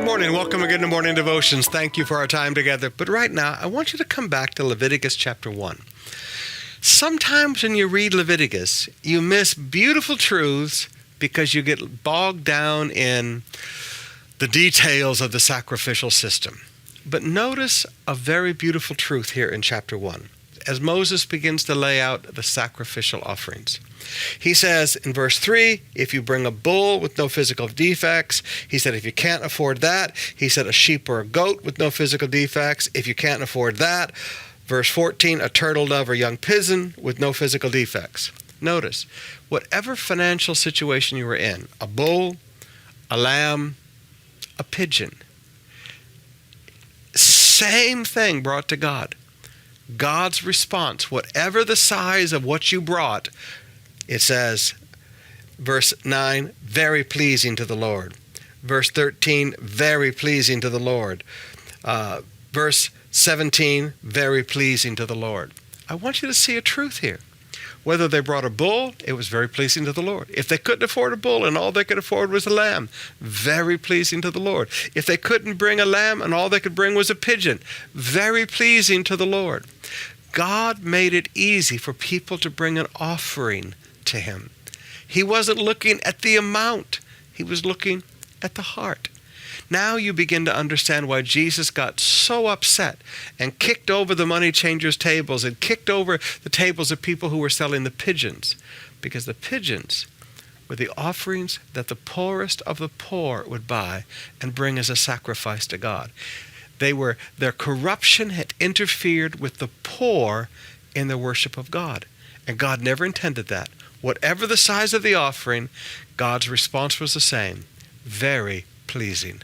Good morning. Welcome again to Morning Devotions. Thank you for our time together. But right now, I want you to come back to Leviticus chapter 1. Sometimes when you read Leviticus, you miss beautiful truths because you get bogged down in the details of the sacrificial system. But notice a very beautiful truth here in chapter 1 as Moses begins to lay out the sacrificial offerings. He says in verse 3, if you bring a bull with no physical defects, he said if you can't afford that, he said a sheep or a goat with no physical defects. If you can't afford that, verse 14, a turtle dove or young pigeon with no physical defects. Notice, whatever financial situation you were in, a bull, a lamb, a pigeon, same thing brought to God. God's response, whatever the size of what you brought, it says, verse 9, very pleasing to the Lord. Verse 13, very pleasing to the Lord. Verse 17, very pleasing to the Lord. I want you to see a truth here. Whether they brought a bull, it was very pleasing to the Lord. If they couldn't afford a bull and all they could afford was a lamb, very pleasing to the Lord. If they couldn't bring a lamb and all they could bring was a pigeon, very pleasing to the Lord. God made it easy for people to bring an offering to him. He wasn't looking at the amount. He was looking at the heart. Now you begin to understand why Jesus got so upset and kicked over the money changers' tables and kicked over the tables of people who were selling the pigeons. Because the pigeons were the offerings that the poorest of the poor would buy and bring as a sacrifice to God. Their corruption had interfered with the poor in their worship of God. And God never intended that. Whatever the size of the offering, God's response was the same. Very pleasing.